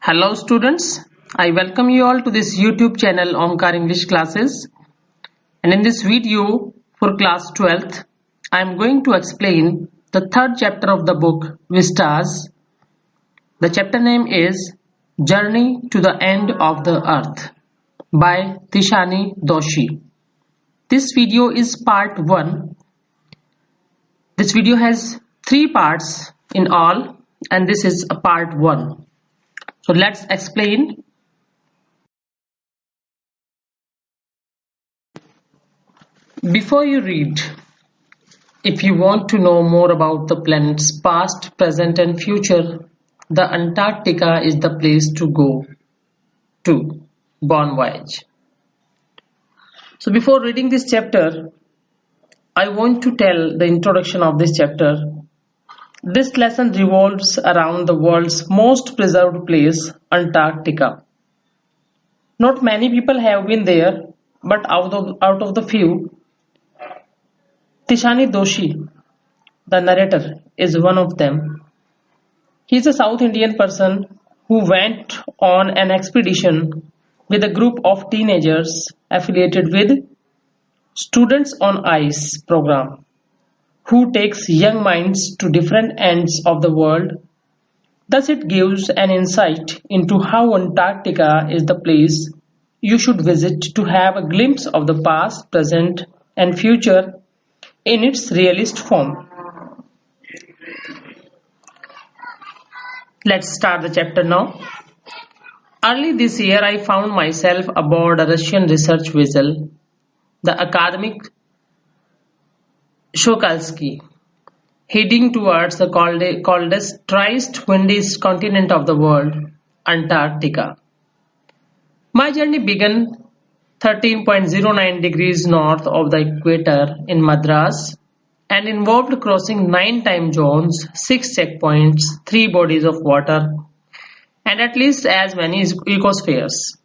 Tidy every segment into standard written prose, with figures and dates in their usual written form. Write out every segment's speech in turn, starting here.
Hello students, I welcome you all to this YouTube channel Omkar English Classes, and in this video for class 12th I am going to explain the third chapter of the book Vistas. The chapter name is Journey to the End of the Earth by Tishani Doshi. This video is part 1. This video has 3 parts in all and this is a part 1. So let's explain. Before you read, if you want to know more about the planet's past, present and future, the Antarctica is the place to go to. Bon voyage. So before reading this chapter, I want to tell the introduction of this chapter. This lesson revolves around the world's most preserved place, Antarctica. Not many people have been there, but out of the few, Tishani Doshi, the narrator, is one of them. He is a South Indian person who went on an expedition with a group of teenagers affiliated with Students on Ice program, who takes young minds to different ends of the world. Thus it gives an insight into how Antarctica is the place you should visit to have a glimpse of the past, present and future in its realist form. Let's start the chapter now. Early this year I found myself aboard a Russian research vessel, the academic Shokalsky, heading towards the coldest, driest, windiest continent of the world, Antarctica. My journey began 13.09 degrees north of the equator in Madras and involved crossing 9 time zones, 6 checkpoints, 3 bodies of water, and at least as many ecospheres.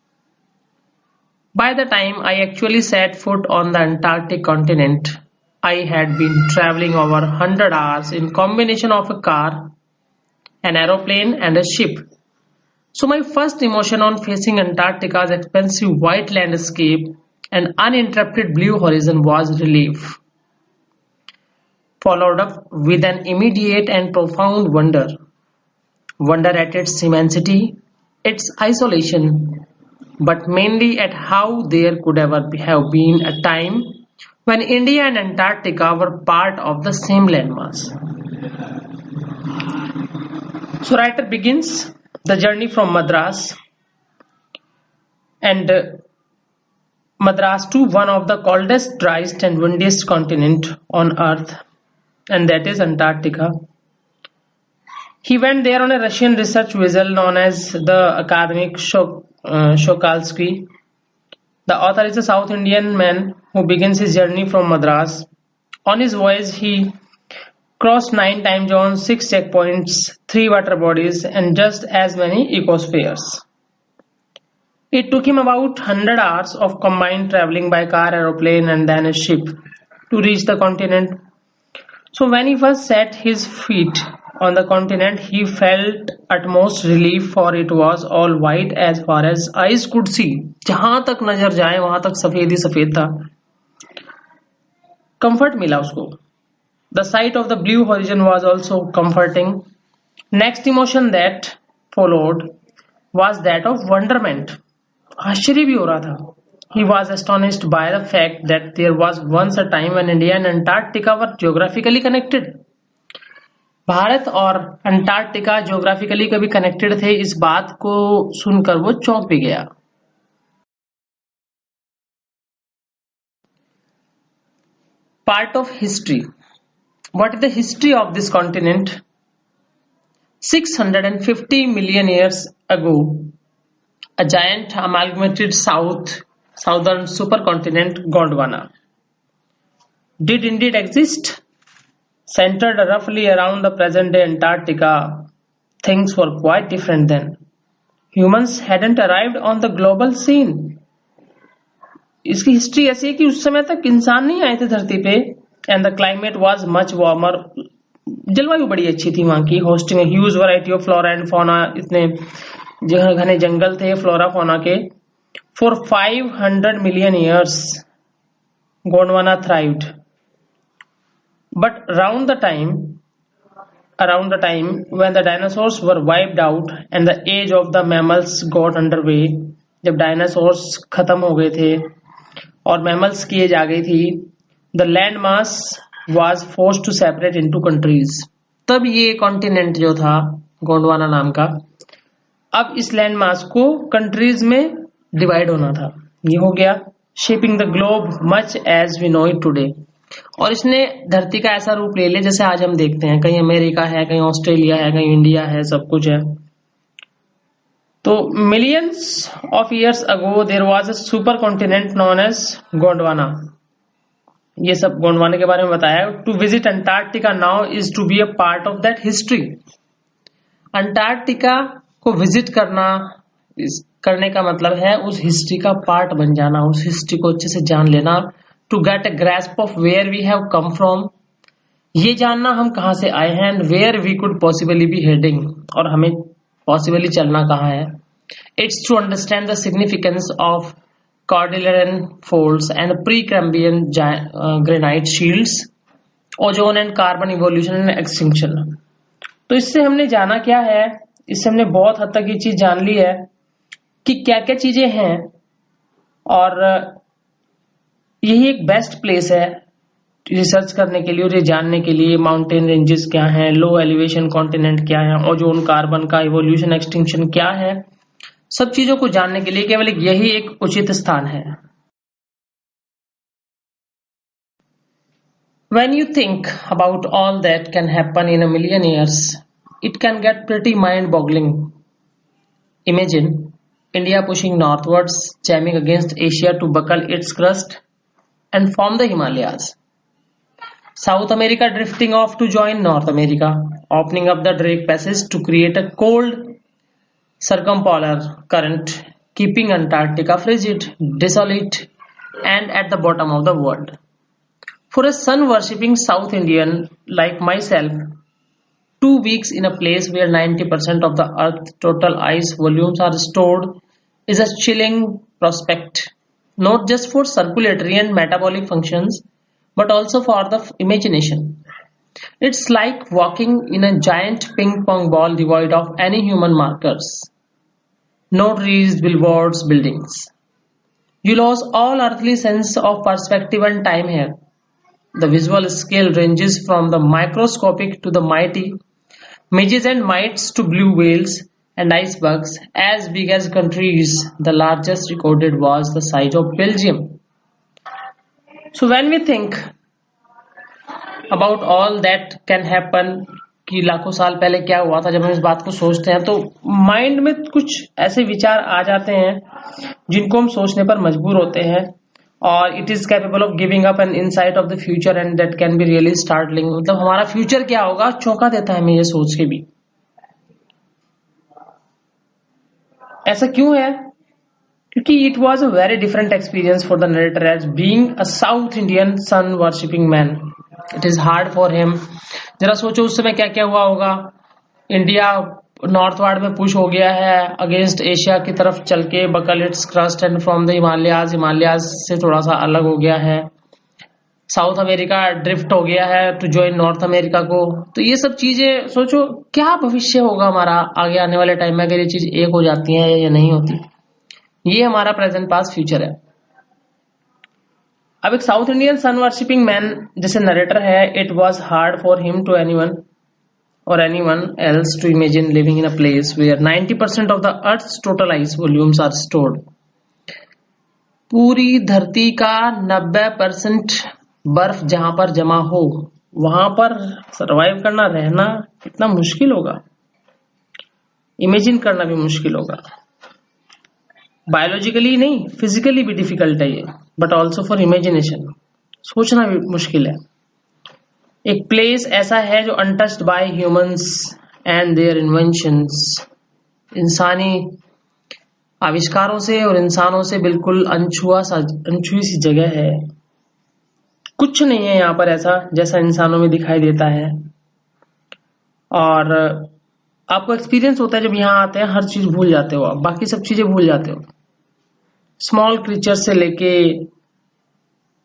By the time I actually set foot on the Antarctic continent, I had been traveling over 100 hours in combination of a car, an aeroplane and a ship. So my first emotion on facing Antarctica's expansive white landscape and uninterrupted blue horizon was relief, followed up with an immediate and profound wonder. Wonder at its immensity, its isolation, but mainly at how there could ever have been a time when India and Antarctica were part of the same landmass. So writer begins the journey from Madras to one of the coldest, driest and windiest continent on earth, and that is Antarctica. He went there on a Russian research vessel known as the academic Shokalsky. The author is a South Indian man who begins his journey from Madras. On his voyage, he crossed 9 time zones, 6 checkpoints, 3 water bodies, and just as many ecospheres. It took him about 100 hours of combined traveling by car, aeroplane, and then a ship to reach the continent. So when he first set his feet on the continent, he felt utmost relief, for it was all white as far as eyes could see. जहां तक नजर जाए वहां तक सफेद ही सफेद था. Comfort मिला उसको. The sight of the blue horizon was also comforting. Next emotion that followed was that of wonderment. आश्चर्य भी हो रहा था. He was astonished by the fact that there was once a time when India and Antarctica were geographically connected. Bharat और Antarctica geographically कभी connected थे. इस बात को सुनकर वो चौंक भी गया. Part of history. What is the history of this continent? 650 million years ago, a giant amalgamated southern supercontinent Gondwana did indeed exist. Centered roughly around the present-day Antarctica, things were quite different then. Humans hadn't arrived on the global scene. इसकी history ऐसी है कि उस समय तक इंसान नहीं आए थे धरती पे, and the climate was much warmer. जलवायु बड़ी अच्छी थी वहां की, hosting huge variety of flora and fauna, इतने घने जंगल थे फ्लोरा फौना के। For 500 million years Gondwana thrived, but around the time when the dinosaurs were wiped out and the age of the mammals got underway, जब dinosaurs खत्म हो गए थे और मैमल्स की एज आ गई थी, the land mass was forced to separate into countries. तब ये कॉन्टिनेंट जो था गोंडवाना नाम का, अब इस लैंड मास को कंट्रीज में डिवाइड होना था। ये हो गया shaping the globe much as we know it today. और इसने धरती का ऐसा रूप ले लिया जैसे आज हम देखते हैं, कहीं अमेरिका है, कहीं ऑस्ट्रेलिया है, कहीं इंडिया है, सब कुछ है। तो millions of years ago there was a super continent known as Gondwana. ये सब गोंडवाना के बारे में बताया। To visit Antarctica now is to be a part of that history. Antarctica को विजिट करने का मतलब है उस हिस्ट्री का पार्ट बन जाना, उस हिस्ट्री को अच्छे से जान लेना। To get a grasp of where we have come from, ये जानना हम कहां से आए हैं, and where we could possibly be heading, और हमें पॉसिबली चलना कहां है। It's to understand the significance of cordilleran folds and Precambrian granite shields, ozone and carbon evolution and extinction. तो इससे हमने जाना क्या है, इससे हमने बहुत हद तक ये चीज जान ली है कि क्या क्या चीजें हैं, और यही एक बेस्ट प्लेस है रिसर्च करने के लिए और ये जानने के लिए माउंटेन रेंजेस क्या हैं, लो एलिवेशन कॉन्टिनेंट क्या है, ओजोन कार्बन का इवोल्यूशन एक्सटिंक्शन क्या है, सब चीजों को जानने के लिए केवल यही एक उचित स्थान है। When you think about all that can happen in a million years, it can get pretty mind-boggling. Imagine India pushing northwards, jamming against Asia to buckle its crust and form the Himalayas. South America drifting off to join North America, opening up the Drake Passage to create a cold circumpolar current, keeping Antarctica frigid, desolate, and at the bottom of the world. For a sun-worshipping South Indian like myself, 2 weeks in a place where 90% of the Earth's total ice volumes are stored is a chilling prospect, not just for circulatory and metabolic functions, but also for the imagination. It's like walking in a giant ping-pong ball devoid of any human markers. No trees, billboards, buildings. You lose all earthly sense of perspective and time here. The visual scale ranges from the microscopic to the mighty, midges and mites to blue whales and icebergs as big as countries. The largest recorded was the size of Belgium. So when we think about all that can happen, कि लाखों साल पहले क्या हुआ था, जब हम इस बात को सोचते हैं तो माइंड में कुछ ऐसे विचार आ जाते हैं जिनको हम सोचने पर मजबूर होते हैं, और it is capable of giving up an insight of the future and that can be really startling. मतलब हमारा फ्यूचर क्या होगा चौंका देता है हमें ये सोच के भी। ऐसा क्यों है? क्योंकि it was a very different experience for the narrator as being a South Indian sun worshipping man. It is hard for him. जरा सोचो उस समय क्या क्या हुआ होगा। इंडिया नॉर्थवर्ड में पुश हो गया है अगेंस्ट एशिया की तरफ चल के, buckle its crust and from the Himalayas, Himalayas से थोड़ा सा अलग हो गया है। साउथ अमेरिका ड्रिफ्ट हो गया है टू ज्वाइन नॉर्थ अमेरिका को। तो ये सब चीजें सोचो क्या भविष्य होगा हमारा आगे आने वाले टाइम में अगर ये चीज एक हो जाती है या नहीं होती। ये हमारा प्रेजेंट पास्ट फ्यूचर है। अब एक South Indian sun worshipping man जैसे नरेटर है, it was hard for him to anyone or anyone else to imagine living in a place where 90% of the Earth's total ice volumes are stored. पूरी धरती का 90% बर्फ जहां पर जमा हो, वहां पर सरवाइव करना, रहना कितना मुश्किल होगा, इमेजिन करना भी मुश्किल होगा। बायोलॉजिकली नहीं, फिजिकली भी डिफिकल्ट है ये, बट ऑल्सो फॉर इमेजिनेशन, सोचना भी मुश्किल है। एक प्लेस ऐसा है जो untouched by humans and their inventions, इंसानी आविष्कारों से और इंसानों से बिल्कुल अनछुई सी जगह है। कुछ नहीं है यहाँ पर ऐसा जैसा इंसानों में दिखाई देता है। और आपको एक्सपीरियंस होता है जब यहाँ आते हैं, हर चीज भूल जाते हो आप, बाकी सब चीजें भूल जाते हो। स्मॉल क्रीचर से लेके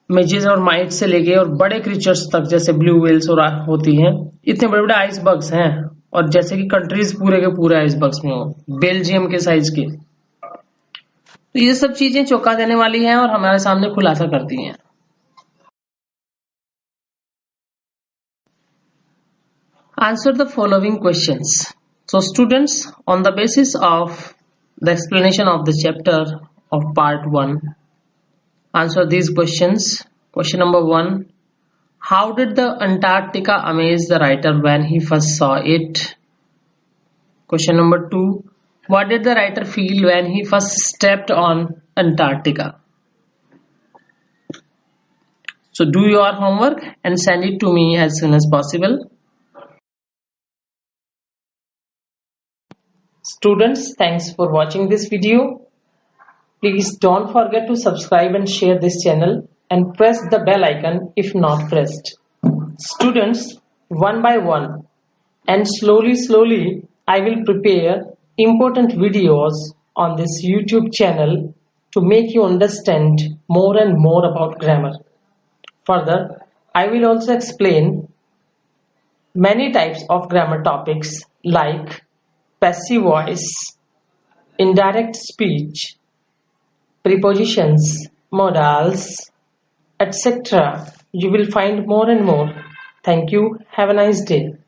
मिजेस और माइट से लेके और बड़े क्रीचर्स तक, जैसे ब्लू व्हेल्स और होती हैं, इतने बड़े बड़े आइसबर्ग्स हैं, और जैसे कि कंट्रीज पूरे के पूरे आइसबर्ग्स में हो, बेल्जियम के साइज के। तो ये सब चीजें चौंका देने वाली हैं और हमारे सामने खुलासा करती हैं। Answer the following questions. So students, on the basis of the explanation of the chapter of part 1, answer these questions. Question number 1. How did the Antarctica amaze the writer when he first saw it? Question number 2. What did the writer feel when he first stepped on Antarctica? So do your homework and send it to me as soon as possible. Students, thanks for watching this video. Please don't forget to subscribe and share this channel and press the bell icon if not pressed. Students, one by one and slowly I will prepare important videos on this YouTube channel to make you understand more and more about grammar. Further, I will also explain many types of grammar topics like passive voice, indirect speech, prepositions, modals, etc. You will find more and more. Thank you. Have a nice day.